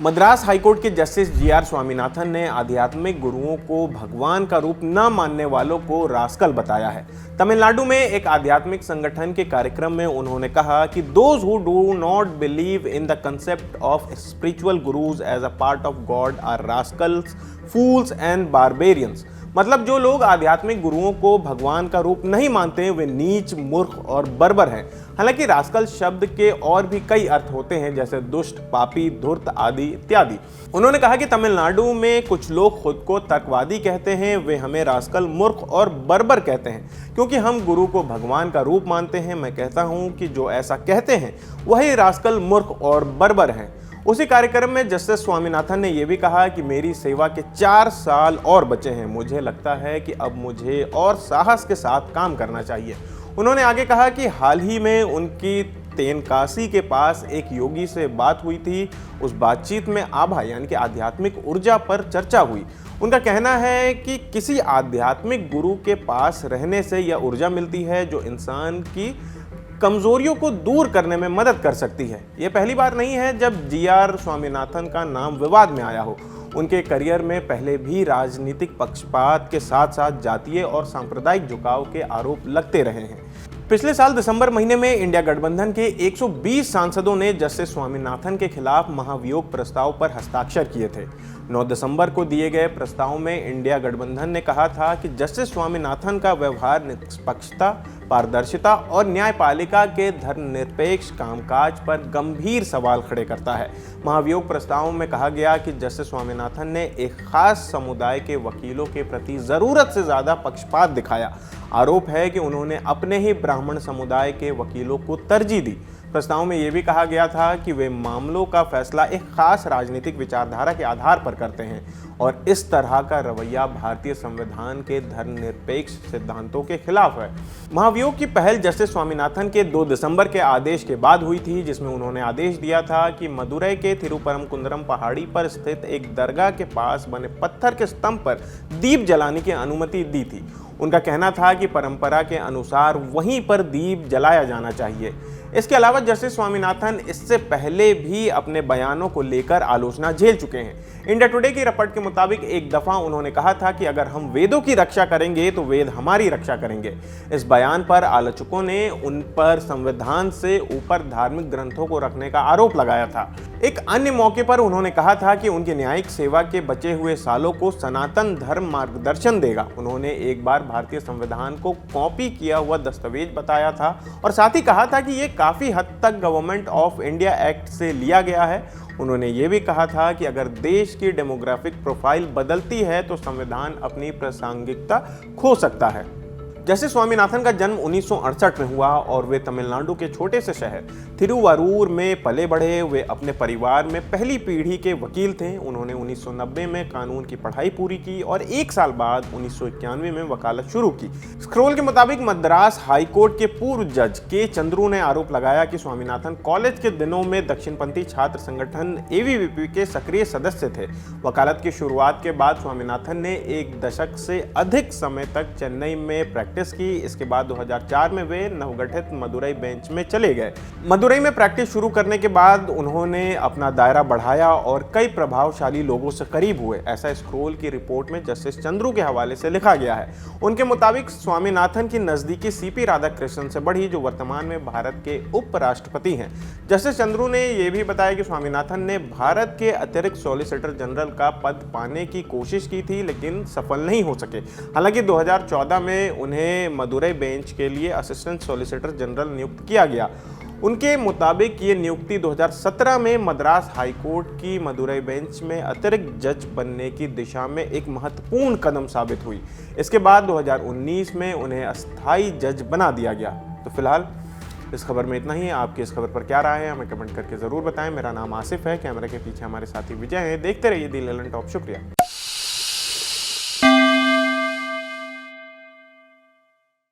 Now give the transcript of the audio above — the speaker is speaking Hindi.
मद्रास हाईकोर्ट के जस्टिस जी.आर. स्वामीनाथन ने आध्यात्मिक गुरुओं को भगवान का रूप न मानने वालों को रास्कल बताया है। तमिलनाडु में एक आध्यात्मिक संगठन के कार्यक्रम में उन्होंने कहा कि those who do not believe in the concept of spiritual gurus as a part of god are rascals, fools and barbarians. मतलब जो लोग आध्यात्मिक गुरुओं को भगवान का रूप नहीं मानते वे नीच, मूर्ख और बर्बर हैं। हालांकि रास्कल शब्द के और भी कई अर्थ होते हैं, जैसे दुष्ट, पापी, धूर्त आदि इत्यादि। उन्होंने कहा कि तमिलनाडु में कुछ लोग खुद को तर्कवादी कहते हैं, वे हमें रास्कल, मूर्ख और बर्बर कहते हैं क्योंकि हम गुरु को भगवान का रूप मानते हैं। मैं कहता हूं कि जो ऐसा कहते हैं वही रास्कल, मूर्ख और बर्बर हैं। उसी कार्यक्रम में जस्टिस स्वामीनाथन ने यह भी कहा कि मेरी सेवा के 4 साल और बचे हैं। मुझे लगता है कि अब मुझे और साहस के साथ काम करना चाहिए। उन्होंने आगे कहा कि हाल ही में उनकी तेनकासी के पास एक योगी से बात हुई थी। उस बातचीत में आभा यानी कि आध्यात्मिक ऊर्जा पर चर्चा हुई। उनका कहना है कि किसी आध्यात्मिक गुरु के पास रहने से यह ऊर्जा मिलती है जो इंसान की कमजोरियों को दूर करने में मदद कर सकती है। यह पहली बार नहीं है जब जी.आर. स्वामीनाथन का नाम विवाद में आया हो। उनके करियर में पहले भी राजनीतिक पक्षपात के साथ साथ जातीय और सांप्रदायिक झुकाव के आरोप लगते रहे हैं। पिछले साल दिसंबर महीने में इंडिया गठबंधन के 120 सांसदों ने जस्टिस स्वामीनाथन के खिलाफ महाभियोग प्रस्ताव पर हस्ताक्षर किए थे। 9 दिसंबर को दिए गए प्रस्ताव में इंडिया गठबंधन ने कहा था कि जस्टिस स्वामीनाथन का व्यवहार निष्पक्षता, पारदर्शिता और न्यायपालिका के धर्मनिरपेक्ष कामकाज पर गंभीर सवाल खड़े करता है। महाभियोग प्रस्ताव में कहा गया कि जस्टिस स्वामीनाथन ने एक खास समुदाय के वकीलों के प्रति जरूरत से ज्यादा पक्षपात दिखाया। आरोप है कि उन्होंने अपने ही ब्राह्मण समुदाय के वकीलों को तरजीह दी। प्रस्ताव में यह भी कहा गया था कि वे मामलों का फैसला एक खास राजनीतिक विचारधारा के आधार पर करते हैं और इस तरह का रवैया भारतीय संविधान के धर्मनिरपेक्ष सिद्धांतों के खिलाफ है। महाभियोग की पहल जस्टिस स्वामीनाथन के 2 दिसंबर के आदेश के बाद हुई थी, जिसमें उन्होंने आदेश दिया था कि मदुरई के थिरुपरमकुंद्रम पहाड़ी पर स्थित एक दरगाह के पास बने पत्थर के स्तंभ पर दीप जलाने की अनुमति दी थी। उनका कहना था कि परंपरा के अनुसार वहीं पर दीप जलाया जाना चाहिए। इसके अलावा जस्टिस स्वामीनाथन इससे पहले भी अपने बयानों को लेकर आलोचना झेल चुके हैं। इंडिया टुडे की रिपोर्ट के मुताबिक एक दफा उन्होंने कहा था कि अगर हम वेदों की रक्षा करेंगे तो वेद हमारी रक्षा करेंगे। इस बयान पर आलोचकों ने उन पर संविधान से ऊपर धार्मिक ग्रंथों को रखने का आरोप लगाया था। एक अन्य मौके पर उन्होंने कहा था कि उनकी न्यायिक सेवा के बचे हुए सालों को सनातन धर्म मार्गदर्शन देगा। उन्होंने एक बार भारतीय संविधान को कॉपी किया हुआ दस्तावेज बताया था और साथ ही कहा था कि ये काफी हद तक गवर्नमेंट ऑफ इंडिया एक्ट से लिया गया है। उन्होंने ये भी कहा था कि अगर देश की डेमोग्राफिक प्रोफाइल बदलती है तो संविधान अपनी प्रासंगिकता खो सकता है। जस्टिस स्वामीनाथन का जन्म 1968 में हुआ और वे तमिलनाडु के छोटे से शहर थिरुवरूर में पले बढ़े। वे अपने परिवार में पहली पीढ़ी के वकील थे। उन्होंने 1990 में कानून की पढ़ाई पूरी की और 1 साल बाद 1991 में वकालत शुरू की। स्क्रोल के मुताबिक मद्रास हाईकोर्ट के पूर्व जज के चंद्रू ने आरोप लगाया कि स्वामीनाथन कॉलेज के दिनों में दक्षिणपंथी छात्र संगठन ABVP के सक्रिय सदस्य थे। वकालत की शुरुआत के बाद स्वामीनाथन ने 1 दशक से अधिक समय तक चेन्नई में प्रैक्टिस की। इसके बाद 2004 में वे नवगठित मदुरई बेंच में चले गए। मदुरई में प्रैक्टिस शुरू करने के बाद उन्होंने अपना दायरा बढ़ाया और कई प्रभावशाली लोगों से करीब हुए। ऐसा स्क्रोल की रिपोर्ट में जस्टिस चंद्रू के हवाले से लिखा गया है। उनके मुताबिक स्वामीनाथन की नजदीकी CP राधाकृष्णन से बढ़ी, जो वर्तमान में भारत के उपराष्ट्रपति हैं। जस्टिस चंद्रू ने यह भी बताया कि स्वामीनाथन ने भारत के अतिरिक्त सॉलिसिटर जनरल का पद पाने की कोशिश की थी लेकिन सफल नहीं हो सके। हालांकि 2014 में उन्हें मदुरई बेंच के लिए असिस्टेंट सॉलिसिटर जनरल नियुक्त किया गया। उनके मुताबिक ये नियुक्ति 2017 में मद्रास हाईकोर्ट की मदुरई बेंच में अतिरिक्त जज बनने की दिशा में एक महत्वपूर्ण कदम साबित हुई। इसके बाद 2019 में उन्हें अस्थायी जज बना दिया गया। तो फिलहाल इस खबर में इतना ही। आपकी इस खबर पर क्या राय है हमें कमेंट करके जरूर बताएं। मेरा नाम आसिफ है, कैमरे के पीछे हमारे साथी विजय हैं। देखते रहिए दी ललन टॉप। शुक्रिया।